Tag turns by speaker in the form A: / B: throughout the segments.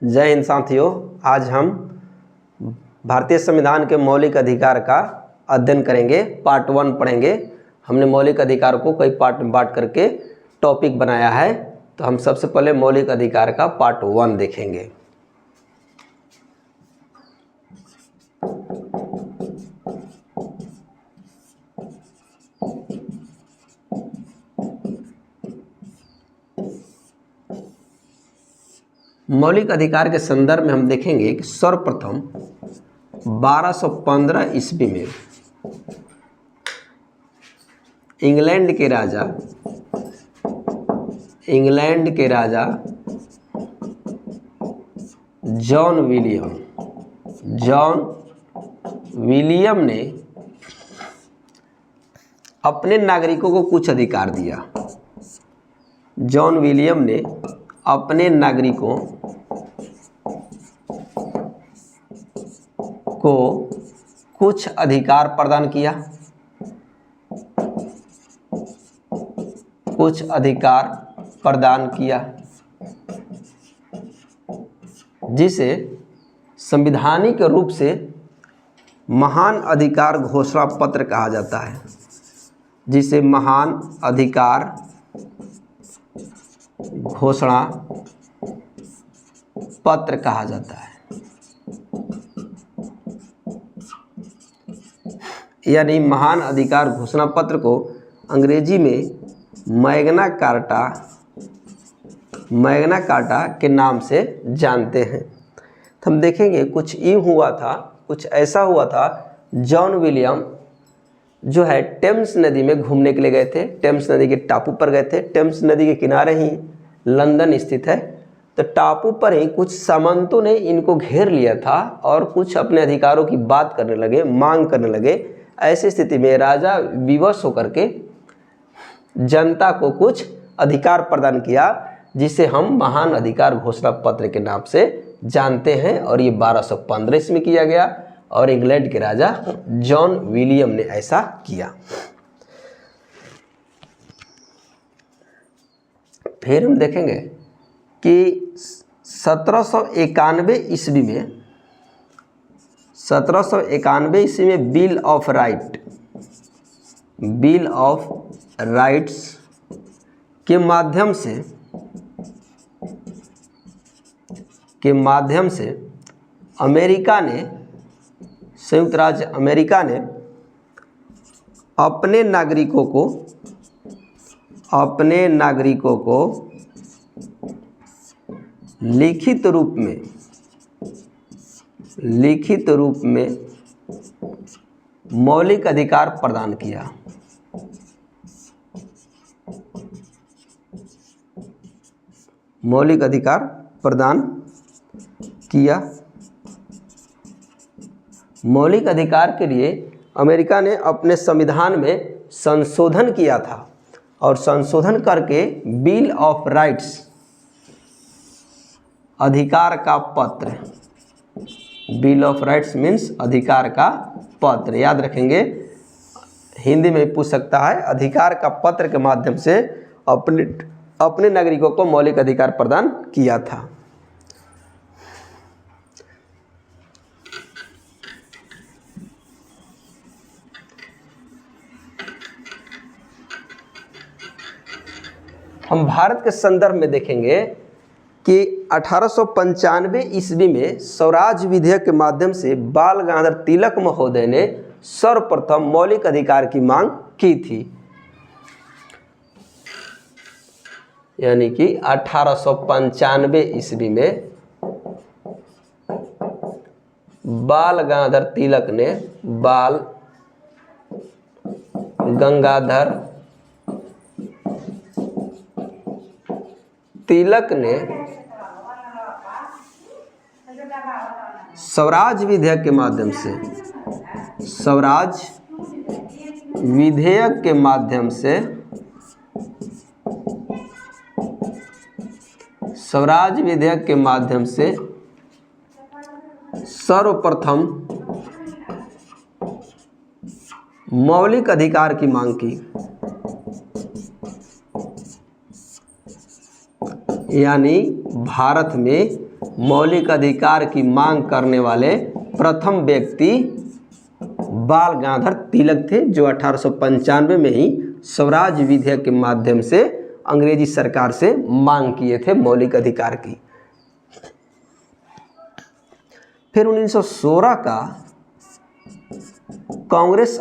A: जय हिंद साथियों। आज हम भारतीय संविधान के मौलिक अधिकार का अध्ययन करेंगे। पार्ट 1 पढ़ेंगे। हमने मौलिक अधिकार को कई पार्ट में बांट करके टॉपिक बनाया है, तो हम सबसे पहले मौलिक अधिकार का पार्ट 1 देखेंगे। मौलिक अधिकार के संदर्भ में हम देखेंगे कि सर्वप्रथम 1215 ईस्वी में इंग्लैंड के राजा जॉन विलियम ने अपने नागरिकों को कुछ अधिकार दिया। जॉन विलियम ने अपने नागरिकों को कुछ अधिकार प्रदान किया। जिसे संवैधानिक रूप से महान अधिकार घोषणा पत्र कहा जाता है। जिसे महान अधिकार घोषणा पत्र कहा जाता है। यानी महान अधिकार घोषणा पत्र को अंग्रेजी में मैग्ना कार्टा के नाम से जानते हैं। तो हम देखेंगे कुछ ऐसा हुआ था। जॉन विलियम जो है टेम्स नदी में घूमने के लिए गए थे। टेम्स नदी के टापू पर गए थे। टेम्स नदी के किनारे ही लंदन स्थित है। तो टापू पर ही कुछ सामंतों ने इनको घेर लिया था और कुछ अपने अधिकारों की बात करने लगे, मांग करने लगे। ऐसी स्थिति में राजा विवश होकर के जनता को कुछ अधिकार प्रदान किया, जिसे हम महान अधिकार घोषणा पत्र के नाम से जानते हैं। और ये 1215 ईस्वी में किया गया और इंग्लैंड के राजा जॉन विलियम ने ऐसा किया। फिर हम देखेंगे कि 1791 ईस्वी में बिल ऑफ राइट्स के माध्यम से संयुक्त राज्य अमेरिका ने अपने नागरिकों को लिखित रूप में मौलिक अधिकार प्रदान किया। मौलिक अधिकार के लिए अमेरिका ने अपने संविधान में संशोधन किया था और संशोधन करके बिल ऑफ राइट्स अधिकार का पत्र, बिल ऑफ राइट्स मीन्स अधिकार का पत्र, याद रखेंगे, हिंदी में पूछ सकता है। अधिकार का पत्र के माध्यम से अपने नागरिकों को मौलिक अधिकार प्रदान किया था। हम भारत के संदर्भ में देखेंगे कि 1895 ईस्वी में स्वराज विधेयक के माध्यम से बाल गंगाधर तिलक महोदय ने सर्वप्रथम मौलिक अधिकार की मांग की थी। यानी कि 1895 ईस्वी में बाल गंगाधर तिलक ने स्वराज विधेयक के माध्यम से सर्वप्रथम मौलिक अधिकार की मांग की। यानी भारत में मौलिक अधिकार की मांग करने वाले प्रथम व्यक्ति बाल गंगाधर तिलक थे, जो 1895 में ही स्वराज विधेयक के माध्यम से अंग्रेजी सरकार से मांग किए थे मौलिक अधिकार की। फिर 1916 का कांग्रेस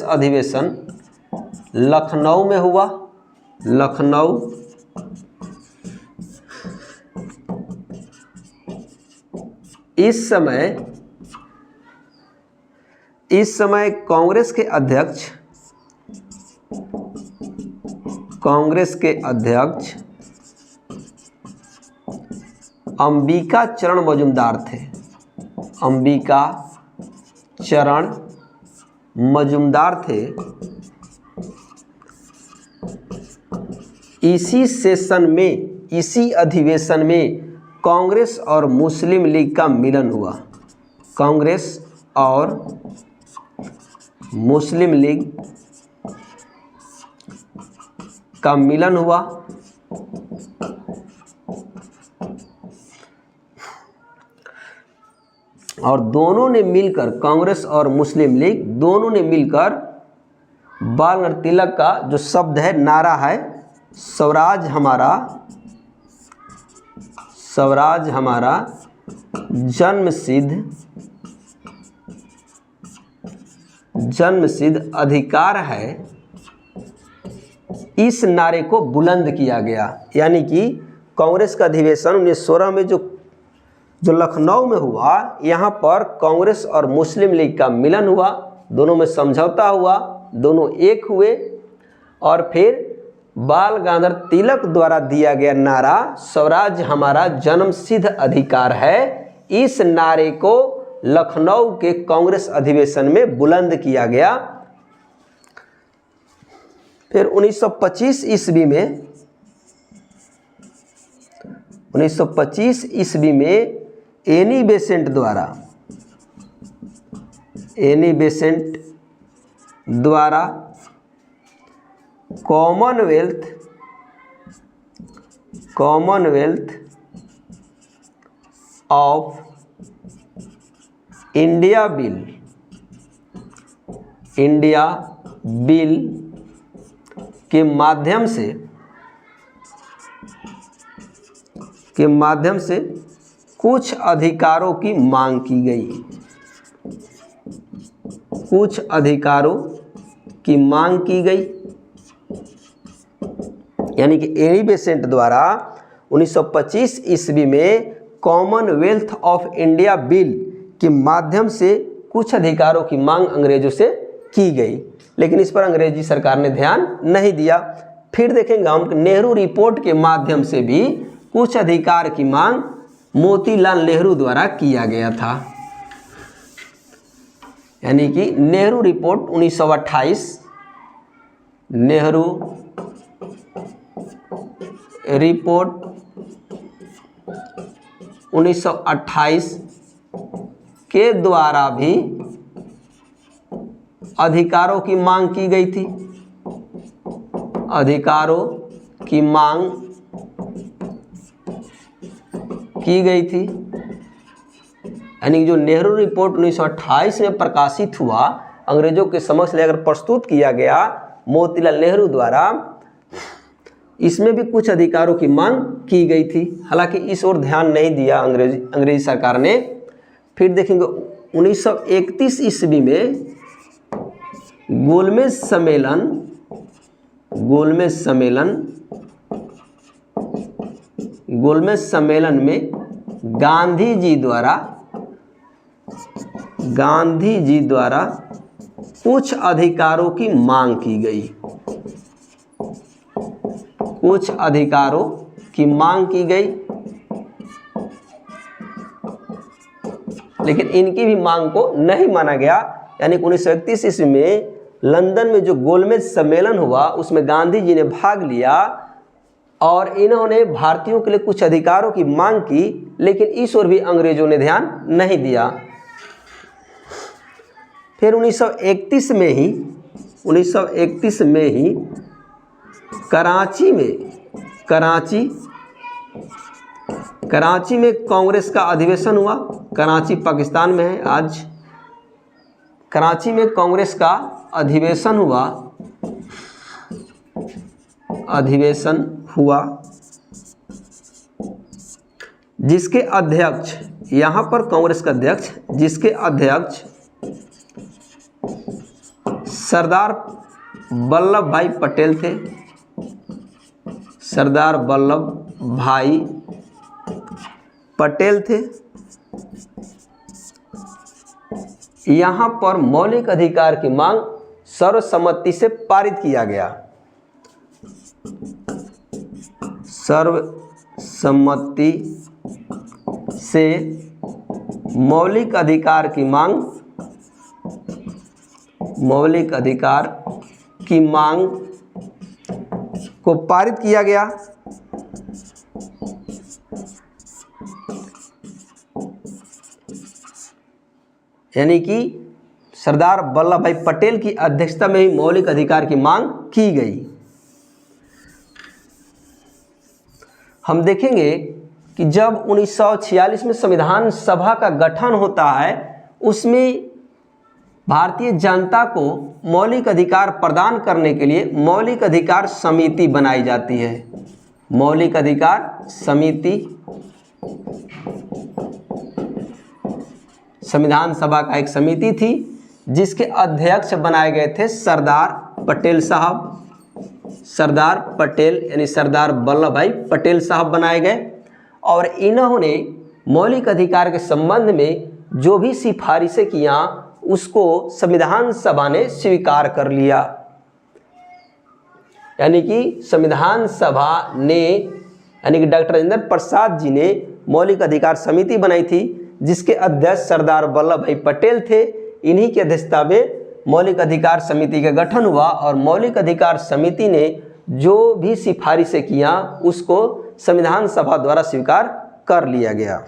A: अधिवेशन लखनऊ में हुआ। लखनऊ इस समय कांग्रेस के अध्यक्ष अंबिका चरण मजूमदार थे। अंबिका चरण मजूमदार थे। इसी अधिवेशन में कांग्रेस और मुस्लिम लीग का मिलन हुआ। कांग्रेस और मुस्लिम लीग का मिलन हुआ। और दोनों ने मिलकर, कांग्रेस और मुस्लिम लीग दोनों ने मिलकर बाल गंगाधर तिलक का जो शब्द है, नारा है, स्वराज हमारा जन्मसिद्ध अधिकार है, इस नारे को बुलंद किया गया। यानी कि कांग्रेस का अधिवेशन 1916 में जो लखनऊ में हुआ, यहाँ पर कांग्रेस और मुस्लिम लीग का मिलन हुआ, दोनों में समझौता हुआ, दोनों एक हुए। और फिर बाल गंगाधर तिलक द्वारा दिया गया नारा स्वराज हमारा जन्मसिद्ध अधिकार है, इस नारे को लखनऊ के कांग्रेस अधिवेशन में बुलंद किया गया। फिर 1925 ईस्वी में एनी बेसेंट द्वारा कॉमनवेल्थ ऑफ इंडिया बिल के माध्यम से कुछ अधिकारों की मांग की गई। यानी कि एनी बेसेंट द्वारा 1925 ईस्वी में कॉमनवेल्थ ऑफ इंडिया बिल के माध्यम से कुछ अधिकारों की मांग अंग्रेजों से की गई, लेकिन इस पर अंग्रेजी सरकार ने ध्यान नहीं दिया। फिर देखेंगे हम नेहरू रिपोर्ट के माध्यम से भी कुछ अधिकार की मांग मोतीलाल नेहरू द्वारा किया गया था। यानी कि नेहरू रिपोर्ट 1928, नेहरू रिपोर्ट 1928 के द्वारा भी अधिकारों की मांग की गई थी। यानी जो नेहरू रिपोर्ट 1928 में प्रकाशित हुआ, अंग्रेजों के समक्ष लेकर प्रस्तुत किया गया मोतीलाल नेहरू द्वारा, इसमें भी कुछ अधिकारों की मांग की गई थी। हालांकि इस ओर ध्यान नहीं दिया अंग्रेजी सरकार ने। फिर देखेंगे 1931 ईस्वी में गोलमेज सम्मेलन में गांधी जी द्वारा कुछ अधिकारों की मांग की गई। लेकिन इनकी भी मांग को नहीं माना गया। यानी 1931 ईस्वी में लंदन में जो गोलमेज सम्मेलन हुआ, उसमें गांधी जी ने भाग लिया और इन्होंने भारतीयों के लिए कुछ अधिकारों की मांग की, लेकिन इस ओर भी अंग्रेजों ने ध्यान नहीं दिया। फिर 1931 में ही कराची में कराची में कांग्रेस का अधिवेशन हुआ। कराची पाकिस्तान में है आज। कराची में कांग्रेस का अधिवेशन हुआ जिसके अध्यक्ष, यहाँ पर कांग्रेस का अध्यक्ष, जिसके अध्यक्ष सरदार वल्लभ भाई पटेल थे। सरदार वल्लभ भाई पटेल थे। यहाँ पर मौलिक अधिकार की मांग सर्वसम्मति से पारित किया गया। सर्वसम्मति से मौलिक अधिकार की मांग को पारित किया गया। यानी कि सरदार वल्लभ भाई पटेल की अध्यक्षता में ही मौलिक अधिकार की मांग की गई। हम देखेंगे कि जब 1946 में संविधान सभा का गठन होता है, उसमें भारतीय जनता को मौलिक अधिकार प्रदान करने के लिए मौलिक अधिकार समिति बनाई जाती है। मौलिक अधिकार समिति संविधान सभा का एक समिति थी जिसके अध्यक्ष बनाए गए थे सरदार पटेल साहब। सरदार पटेल यानी सरदार वल्लभ भाई पटेल साहब बनाए गए और इन्होंने मौलिक अधिकार के संबंध में जो भी सिफारिशें किया उसको संविधान सभा ने स्वीकार कर लिया। यानी कि संविधान सभा ने, यानी कि डॉक्टर राजेंद्र प्रसाद जी ने मौलिक अधिकार समिति बनाई थी जिसके अध्यक्ष सरदार वल्लभ भाई पटेल थे। इन्हीं की अध्यक्षता में मौलिक अधिकार समिति का गठन हुआ और मौलिक अधिकार समिति ने जो भी सिफारिशें किया उसको संविधान सभा द्वारा स्वीकार कर लिया गया।